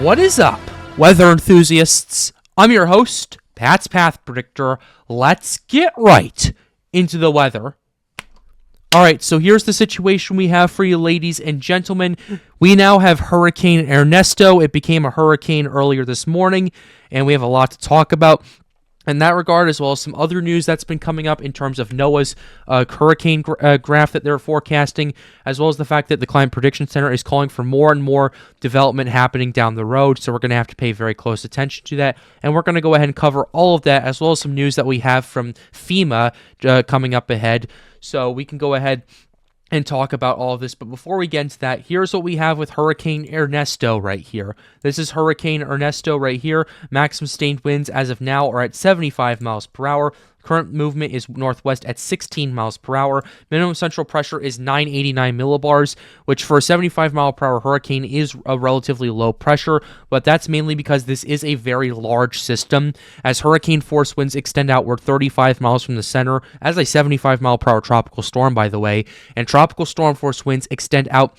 What is up, weather enthusiasts? I'm your host, Pat's Path Predictor. Let's get right into the weather. Alright, so here's the situation we have for you, ladies and gentlemen. We now have Hurricane Ernesto. It became a hurricane earlier this morning, and we have a lot to talk about in that regard, as well as some other news that's been coming up in terms of NOAA's hurricane graph that they're forecasting, as well as the fact that the Climate Prediction Center is calling for more and more development happening down the road, so we're going to have to pay very close attention to that, and we're going to go ahead and cover all of that, as well as some news that we have from FEMA coming up ahead, so we can go ahead and talk about all of this. But before we get into that, here's what we have with Hurricane Ernesto right here. This is Hurricane Ernesto right here. Maximum sustained winds as of now are at 75 miles per hour. Current movement is northwest at 16 miles per hour. Minimum central pressure is 989 millibars, which for a 75 mile per hour hurricane is a relatively low pressure, but that's mainly because this is a very large system, as hurricane force winds extend outward 35 miles from the center, as a 75 mile per hour tropical storm, by the way, and tropical storm force winds extend out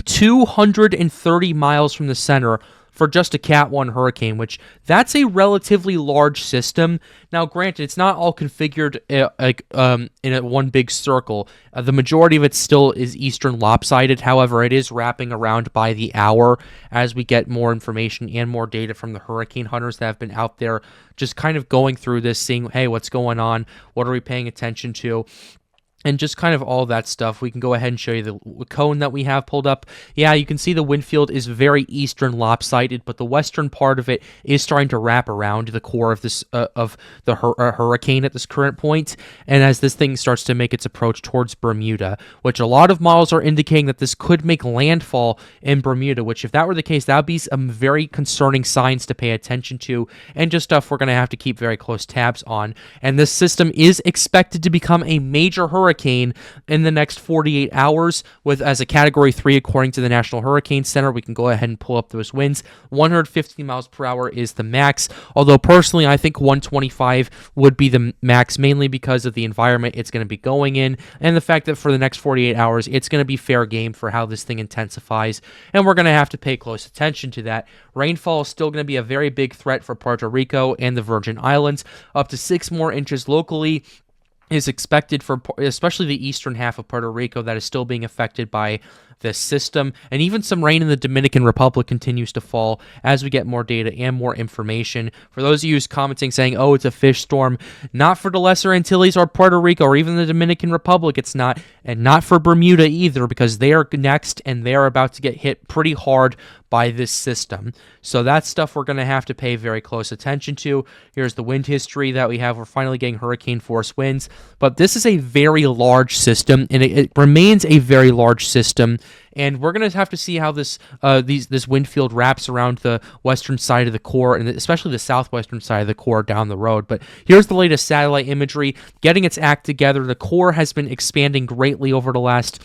230 miles from the center for just a Cat 1 hurricane, which that's a relatively large system. Now, granted, it's not all configured in a one big circle. The majority of it still is eastern lopsided. However, it is wrapping around by the hour as we get more information and more data from the hurricane hunters that have been out there just kind of going through this, seeing, hey, what's going on? What are we paying attention to? And just kind of all that stuff. We can go ahead and show you the cone that we have pulled up. Yeah, you can see the wind field is very eastern lopsided, but the western part of it is starting to wrap around the core of this hurricane at this current point. And as this thing starts to make its approach towards Bermuda, which a lot of models are indicating that this could make landfall in Bermuda, which if that were the case, that would be some very concerning signs to pay attention to, and just stuff we're going to have to keep very close tabs on. And this system is expected to become a major hurricane in the next 48 hours with as a category 3 according to the National Hurricane Center. We can go ahead and pull up those winds. 150 miles per hour is the max, although personally I think 125 would be the max, mainly because of the environment it's going to be going in and the fact that for the next 48 hours it's going to be fair game for how this thing intensifies, and we're going to have to pay close attention to that. Rainfall is still going to be a very big threat for Puerto Rico and the Virgin Islands. Up to 6 more inches locally is expected for especially the eastern half of Puerto Rico that is still being affected by this system, and even some rain in the Dominican Republic continues to fall as we get more data and more information. For those of you who's commenting saying, oh, it's a fish storm, not for the Lesser Antilles or Puerto Rico or even the Dominican Republic, it's not, and not for Bermuda either, because they are next and they are about to get hit pretty hard by this system. So that's stuff we're going to have to pay very close attention to. Here's the wind history that we have. We're finally getting hurricane force winds, but this is a very large system, and it remains a very large system. And we're going to have to see how this wind field wraps around the western side of the core, and especially the southwestern side of the core down the road. But here's the latest satellite imagery getting its act together. The core has been expanding greatly over the last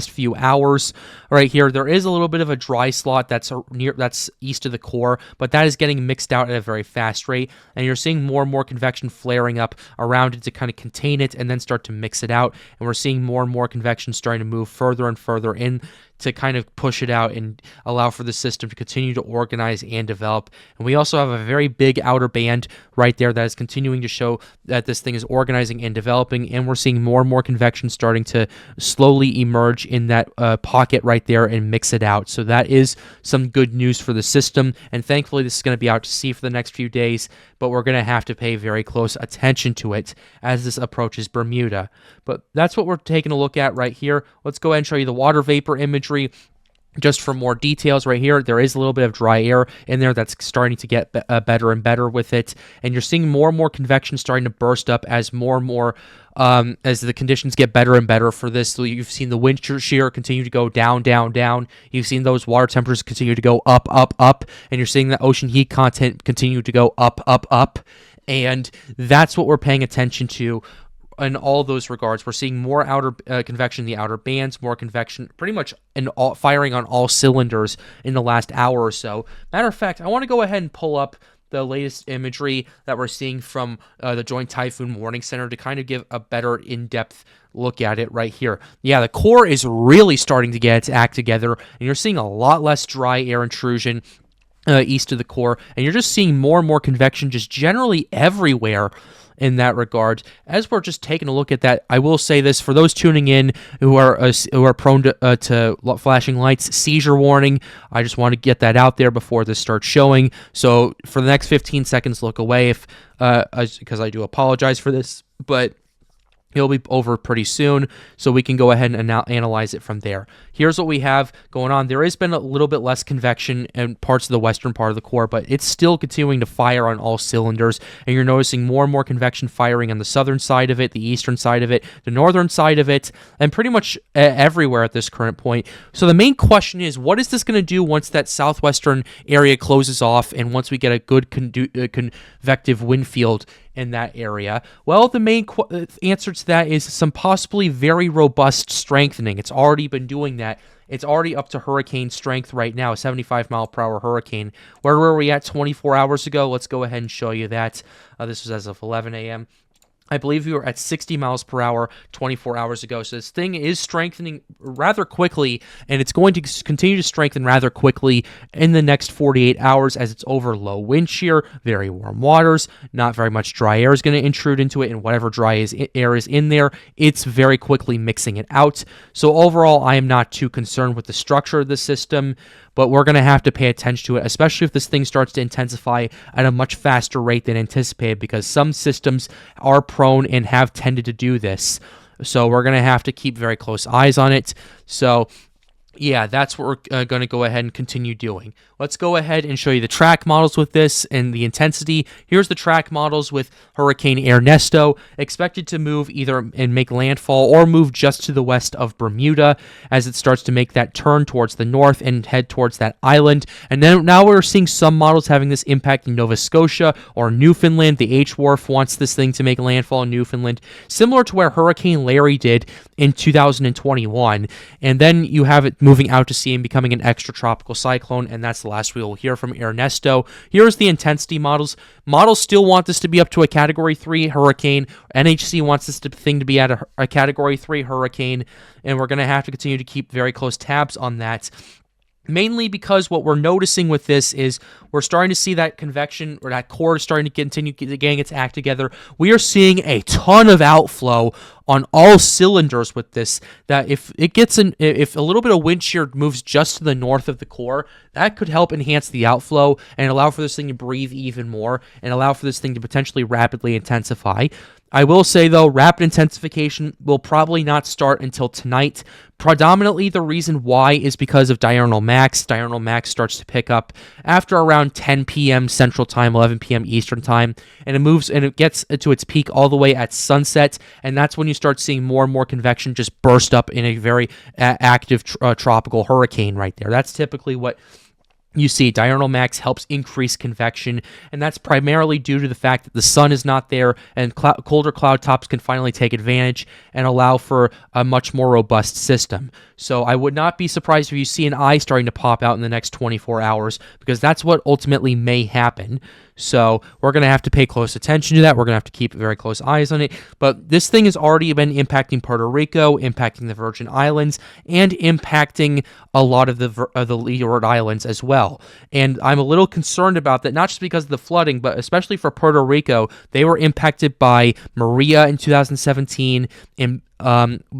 few hours. Right here, there is a little bit of a dry slot that's east of the core, but that is getting mixed out at a very fast rate, and you're seeing more and more convection flaring up around it to kind of contain it and then start to mix it out, and we're seeing more and more convection starting to move further and further in to kind of push it out and allow for the system to continue to organize and develop. And we also have a very big outer band right there that is continuing to show that this thing is organizing and developing, and we're seeing more and more convection starting to slowly emerge in that pocket right there and mix it out. So that is some good news for the system, and thankfully this is going to be out to sea for the next few days, but we're going to have to pay very close attention to it as this approaches Bermuda. But that's what we're taking a look at right here. Let's go ahead and show you the water vapor imagery. Just for more details right here, there is a little bit of dry air in there that's starting to get better and better with it, and you're seeing more and more convection starting to burst up as more and more as the conditions get better and better for this. So you've seen the wind shear continue to go down, down, down. You've seen those water temperatures continue to go up, up, up, and you're seeing the ocean heat content continue to go up, up, up, and that's what we're paying attention to. In all those regards, we're seeing more outer convection in the outer bands, more convection pretty much firing on all cylinders in the last hour or so. Matter of fact, I want to go ahead and pull up the latest imagery that we're seeing from the Joint Typhoon Warning Center to kind of give a better in-depth look at it right here. Yeah, the core is really starting to get its act together, and you're seeing a lot less dry air intrusion east of the core, and you're just seeing more and more convection just generally everywhere in that regard. As we're just taking a look at that, I will say this for those tuning in who are prone to flashing lights, seizure warning. I just want to get that out there before this starts showing. So for the next 15 seconds, look away because I do apologize for this, but it'll be over pretty soon, so we can go ahead and analyze it from there. Here's what we have going on. There has been a little bit less convection in parts of the western part of the core, but it's still continuing to fire on all cylinders, and you're noticing more and more convection firing on the southern side of it, the eastern side of it, the northern side of it, and pretty much everywhere at this current point. So the main question is, what is this going to do once that southwestern area closes off, and once we get a good convective wind field in that area? Well, the main answer to that is some possibly very robust strengthening. It's already been doing that. It's already up to hurricane strength right now, a 75-mile-per-hour hurricane. Where were we at 24 hours ago? Let's go ahead and show you that. This was as of 11 a.m. I believe we were at 60 miles per hour 24 hours ago. So this thing is strengthening rather quickly, and it's going to continue to strengthen rather quickly in the next 48 hours as it's over low wind shear, very warm waters, not very much dry air is going to intrude into it, and whatever dry air is in there, it's very quickly mixing it out. So overall, I am not too concerned with the structure of the system, but we're going to have to pay attention to it, especially if this thing starts to intensify at a much faster rate than anticipated, because some systems are prone and have tended to do this. So we're going to have to keep very close eyes on it. So yeah, that's what we're going to go ahead and continue doing. Let's go ahead and show you the track models with this and the intensity. Here's the track models with Hurricane Ernesto, expected to move either and make landfall or move just to the west of Bermuda as it starts to make that turn towards the north and head towards that island. And then now we're seeing some models having this impact in Nova Scotia or Newfoundland. The H-Wharf wants this thing to make landfall in Newfoundland, similar to where Hurricane Larry did in 2021. And then you have it moving out to sea and becoming an extratropical cyclone, and that's the last we will hear from Ernesto. Here's the intensity models. Models still want this to be up to a Category 3 hurricane. NHC wants this thing to be at a Category 3 hurricane, and we're going to have to continue to keep very close tabs on that. Mainly because what we're noticing with this is we're starting to see that convection or that core is starting to continue getting its act together. We are seeing a ton of outflow on all cylinders with this, that if a little bit of wind shear moves just to the north of the core, that could help enhance the outflow and allow for this thing to breathe even more and allow for this thing to potentially rapidly intensify. I will say, though, rapid intensification will probably not start until tonight. Predominantly, the reason why is because of diurnal max. Diurnal max starts to pick up after around 10 p.m. Central Time, 11 p.m. Eastern Time, and it moves and it gets to its peak all the way at sunset, and that's when you start seeing more and more convection just burst up in a very active tropical hurricane right there. That's typically what you see. Diurnal max helps increase convection, and that's primarily due to the fact that the sun is not there and colder cloud tops can finally take advantage and allow for a much more robust system. So I would not be surprised if you see an eye starting to pop out in the next 24 hours, because that's what ultimately may happen. So we're going to have to pay close attention to that. We're going to have to keep very close eyes on it. But this thing has already been impacting Puerto Rico, impacting the Virgin Islands, and impacting a lot of the Leeward Islands as well. And I'm a little concerned about that, not just because of the flooding, but especially for Puerto Rico. They were impacted by Maria in 2017 and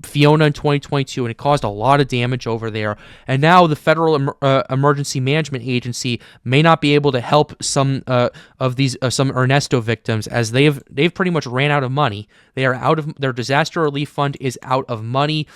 Fiona in 2022, and it caused a lot of damage over there. And now the Federal Emergency Management Agency may not be able to help some of these some Ernesto victims, as they've pretty much ran out of money. They are out of their disaster relief fund is out of money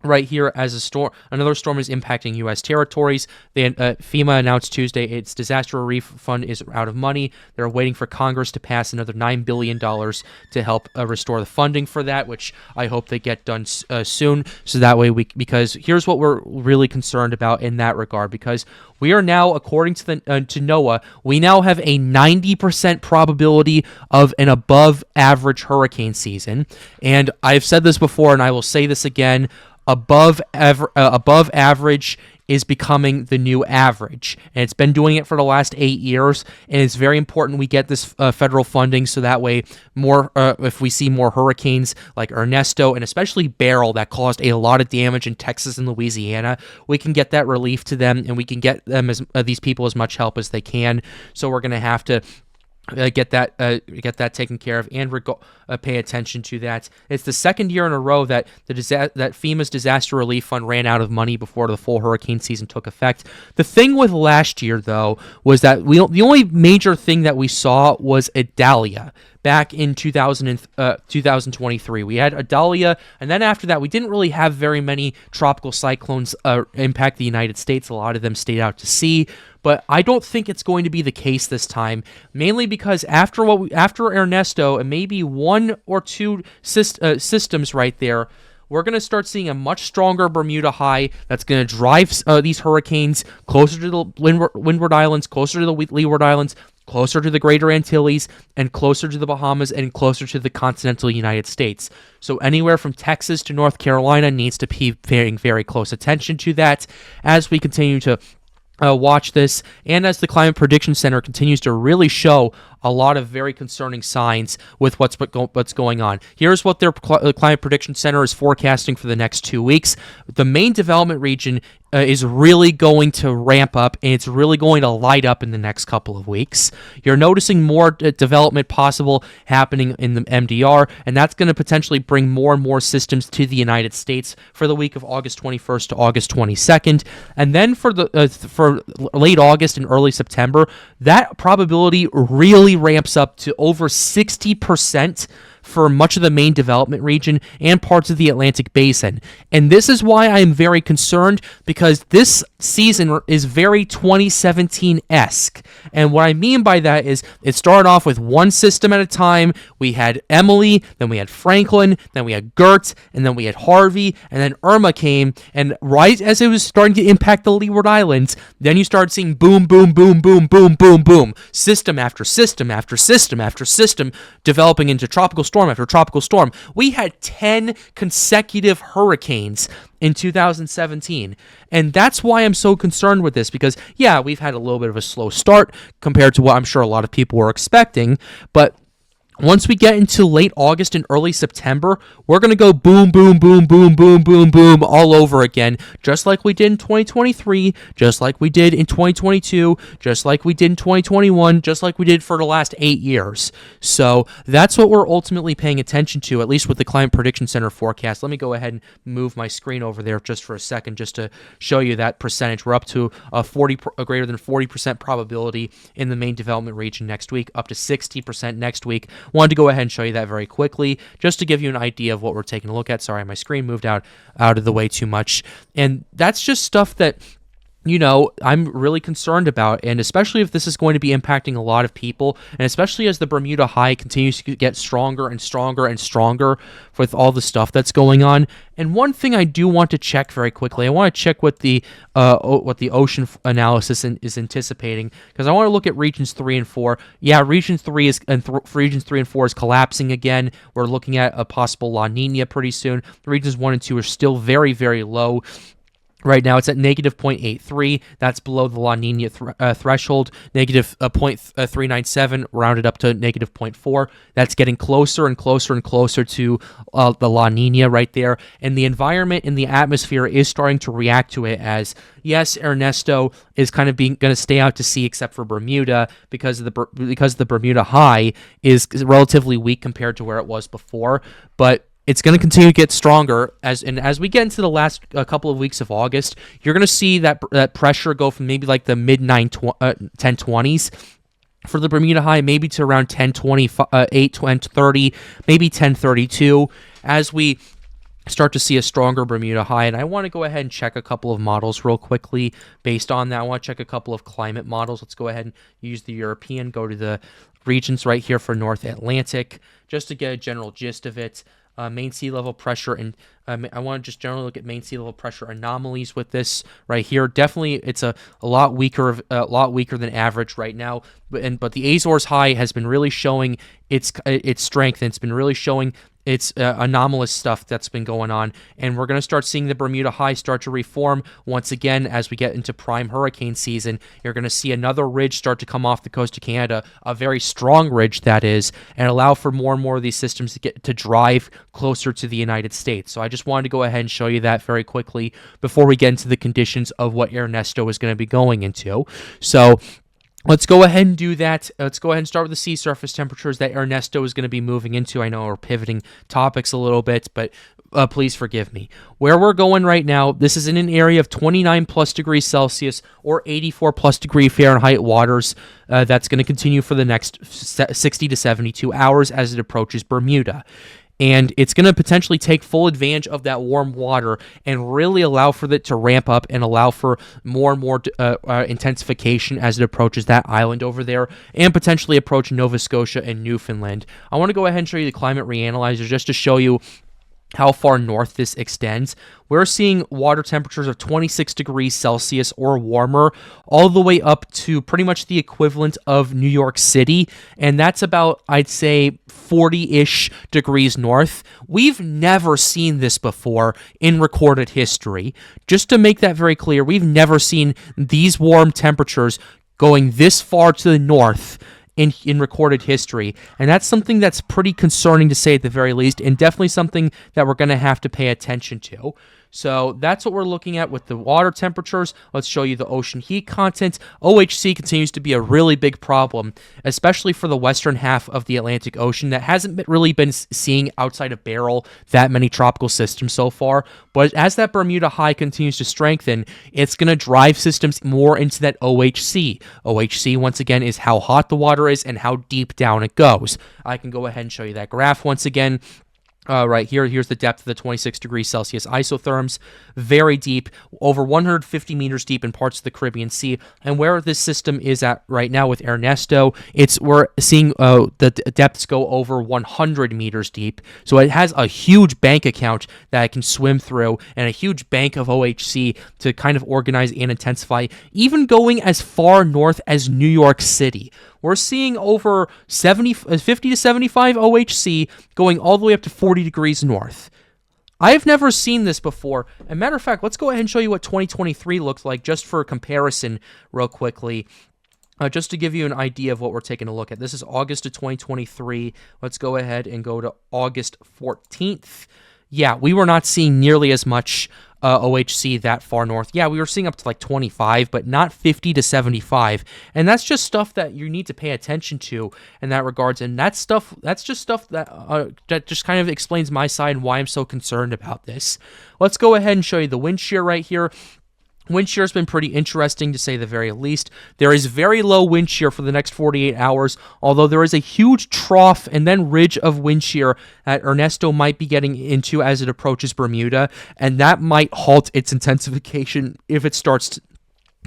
right here as another storm is impacting U.S. territories. FEMA announced Tuesday its disaster relief fund is out of money. They're waiting for Congress to pass another $9 billion to help restore the funding for that, which I hope they get done soon. So that way because here's what we're really concerned about in that regard, because we are now, according to NOAA, we now have a 90% probability of an above average hurricane season. And I've said this before, and I will say this again. Above average is becoming the new average, and it's been doing it for the last 8 years, and it's very important we get this federal funding so that way if we see more hurricanes like Ernesto and especially Beryl that caused a lot of damage in Texas and Louisiana, we can get that relief to them, and we can get them these people as much help as they can. So we're going to have to get that taken care of and pay attention to that. It's the second year in a row that that FEMA's disaster relief fund ran out of money before the full hurricane season took effect. The thing with last year, though, was that the only major thing that we saw was Idalia. Back in 2023, we had Idalia, and then after that, we didn't really have very many tropical cyclones impact the United States. A lot of them stayed out to sea, but I don't think it's going to be the case this time, mainly because after Ernesto and maybe one or two systems right there, we're going to start seeing a much stronger Bermuda high that's going to drive these hurricanes closer to the Windward Islands, closer to the Leeward Islands, closer to the Greater Antilles, and closer to the Bahamas, and closer to the continental United States. So anywhere from Texas to North Carolina needs to be paying very close attention to that as we continue to watch this, and as the Climate Prediction Center continues to really show a lot of very concerning signs with what's going on. Here's what their Climate Prediction Center is forecasting for the next 2 weeks. The main development region is really going to ramp up, and it's really going to light up in the next couple of weeks. You're noticing more development possible happening in the MDR, and that's going to potentially bring more and more systems to the United States for the week of August 21st to August 22nd. And then for late August and early September, that probability really ramps up to over 60% for much of the main development region and parts of the Atlantic Basin. And this is why I am very concerned, because this season is very 2017-esque. And what I mean by that is it started off with one system at a time. We had Emily, then we had Franklin, then we had Gert, and then we had Harvey, and then Irma came, and right as it was starting to impact the Leeward Islands, then you started seeing boom, boom, boom, boom, boom, boom, boom, system after system after system after system developing into tropical storm after tropical storm. We had 10 consecutive hurricanes in 2017, and that's why I'm so concerned with this, because yeah, we've had a little bit of a slow start compared to what I'm sure a lot of people were expecting, but once we get into late August and early September, we're going to go boom, boom, boom, boom, boom, boom, boom all over again, just like we did in 2023, just like we did in 2022, just like we did in 2021, just like we did for the last 8 years. So that's what we're ultimately paying attention to, at least with the Climate Prediction Center forecast. Let me go ahead and move my screen over there just for a second, just to show you that percentage. We're up to a greater than 40% probability in the main development region next week, up to 60% next week. Wanted to go ahead and show you that very quickly, just to give you an idea of what we're taking a look at. Sorry, my screen moved out of the way too much. And that's just stuff that, you know, I'm really concerned about, and especially if this is going to be impacting a lot of people, and especially as the Bermuda High continues to get stronger and stronger and stronger with all the stuff that's going on. And one thing I do want to check very quickly, I want to check what the ocean analysis is anticipating, because I want to look at regions 3 and 4. Yeah, region 3 regions 3 and 4 is collapsing again. We're looking at a possible La Nina pretty soon. Regions 1 and 2 are still very, very low. Right now, it's at negative 0.83. That's below the La Nina threshold. Negative 0.397, rounded up to negative 0.4. That's getting closer and closer and closer to the La Nina right there. And the environment in the atmosphere is starting to react to it as, yes, Ernesto is kind of going to stay out to sea except for Bermuda because the Bermuda High is relatively weak compared to where it was before. But it's going to continue to get stronger as we get into the last couple of weeks of August. You're going to see that pressure go from maybe like the mid 1020s for the Bermuda High, maybe to around 1028, 1030, maybe 1032 as we start to see a stronger Bermuda High. And I want to go ahead and check a couple of models real quickly based on that. I want to check a couple of climate models. Let's go ahead and use the European, go to the regions right here for North Atlantic, just to get a general gist of it. Main sea level pressure, and I want to just generally look at main sea level pressure anomalies with this right here. Definitely, it's a lot weaker than average right now. But the Azores High has been really showing its strength, and it's been really showing it's anomalous stuff that's been going on, and we're going to start seeing the Bermuda High start to reform once again as we get into prime hurricane season. You're going to see another ridge start to come off the coast of Canada, a very strong ridge that is, and allow for more and more of these systems to drive closer to the United States. So I just wanted to go ahead and show you that very quickly before we get into the conditions of what Ernesto is going to be going into. So let's go ahead and do that. Let's go ahead and start with the sea surface temperatures that Ernesto is going to be moving into. I know we're pivoting topics a little bit, but please forgive me. Where we're going right now, this is in an area of 29 plus degrees Celsius or 84 plus degree Fahrenheit waters. That's going to continue for the next 60 to 72 hours as it approaches Bermuda. And it's going to potentially take full advantage of that warm water and really allow for it to ramp up and allow for more and more intensification as it approaches that island over there and potentially approach Nova Scotia and Newfoundland. I want to go ahead and show you the climate reanalyzer just to show you how far north this extends. We're seeing water temperatures of 26 degrees Celsius or warmer, all the way up to pretty much the equivalent of New York City, and that's about, I'd say, 40-ish degrees north. We've never seen this before in recorded history. Just to make that very clear, we've never seen these warm temperatures going this far to the north in recorded history, and that's something that's pretty concerning to say at the very least, and definitely something that we're going to have to pay attention to. So that's what we're looking at with the water temperatures. Let's show you the ocean heat content. OHC continues to be a really big problem, especially for the western half of the Atlantic Ocean that hasn't really been seeing outside of Barrel that many tropical systems so far. But as that Bermuda High continues to strengthen, it's going to drive systems more into that OHC. OHC, once again, is how hot the water is and how deep down it goes. I can go ahead and show you that graph once again. Right here, here's the depth of the 26 degrees Celsius isotherms, very deep, over 150 meters deep in parts of the Caribbean Sea. And where this system is at right now with Ernesto, we're seeing the depths go over 100 meters deep. So it has a huge bank account that it can swim through and a huge bank of OHC to kind of organize and intensify, even going as far north as New York City. We're seeing over 50 to 75 OHC going all the way up to 40 degrees north. I've never seen this before. As a matter of fact, let's go ahead and show you what 2023 looks like just for comparison real quickly. Just to give you an idea of what we're taking a look at. This is August of 2023. Let's go ahead and go to August 14th. Yeah, we were not seeing nearly as much OHC that far north. Yeah, we were seeing up to like 25, but not 50 to 75. And that's just stuff that you need to pay attention to in that regards. And that's just stuff that just kind of explains my side and why I'm so concerned about this. Let's go ahead and show you the wind shear right here. Wind shear has been pretty interesting to say the very least. There is very low wind shear for the next 48 hours, although there is a huge trough and then ridge of wind shear that Ernesto might be getting into as it approaches Bermuda, and that might halt its intensification if it starts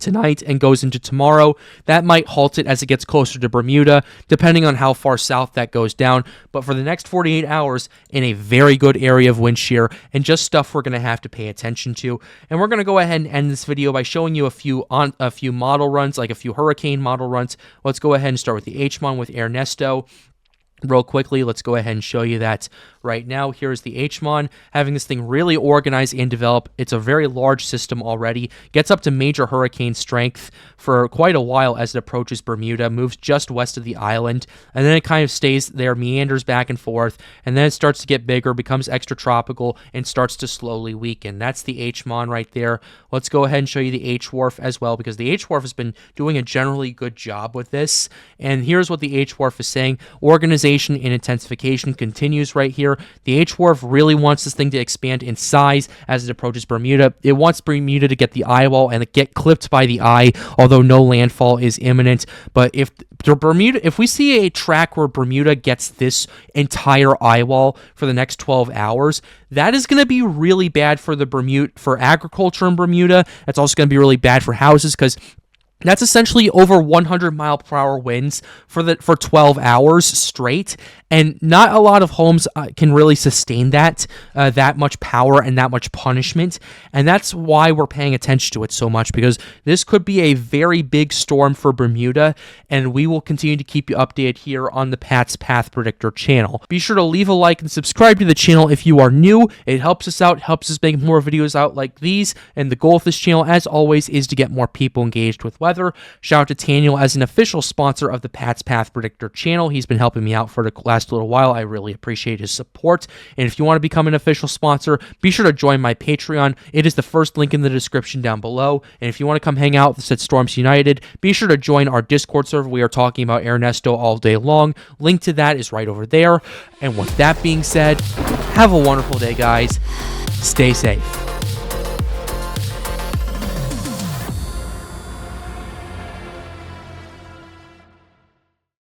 tonight and goes into tomorrow. That might halt it as it gets closer to Bermuda, depending on how far south that goes down. But for the next 48 hours, in a very good area of wind shear, and just stuff we're going to have to pay attention to. And we're going to go ahead and end this video by showing you a few model runs, like a few hurricane model runs. Let's go ahead and start with the HMON with Ernesto. Real quickly, let's go ahead and show you that right now. Here's the HMON, having this thing really organized and develop. It's a very large system already, gets up to major hurricane strength for quite a while as it approaches Bermuda, moves just west of the island, and then it kind of stays there, meanders back and forth, and then it starts to get bigger, becomes extratropical, and starts to slowly weaken. That's the HMON right there. Let's go ahead and show you the HWRF as well, because the HWRF has been doing a generally good job with this, and here's what the HWRF is saying. Organization and intensification continues right here. The HWRF really wants this thing to expand in size as it approaches Bermuda. It wants Bermuda to get the eye wall and get clipped by the eye, although no landfall is imminent. But if we see a track where Bermuda gets this entire eye wall for the next 12 hours, that is going to be really bad for agriculture in Bermuda. That's also going to be really bad for houses because That's essentially over 100-mile-per-hour winds for 12 hours straight, and not a lot of homes can really sustain that much power and that much punishment, and that's why we're paying attention to it so much, because this could be a very big storm for Bermuda, and we will continue to keep you updated here on the Pat's Path Predictor channel. Be sure to leave a like and subscribe to the channel if you are new. It helps us out, helps us make more videos out like these, and the goal of this channel, as always, is to get more people engaged with weather. Shout out to Daniel as an official sponsor of the Pat's Path Predictor channel. He's been helping me out for the last little while. I really appreciate his support. And if you want to become an official sponsor, be sure to join my Patreon. It is the first link in the description down below. And if you want to come hang out with us at Storms United, be sure to join our Discord server. We are talking about Ernesto all day long. Link to that is right over there. And with that being said, have a wonderful day, guys. Stay safe.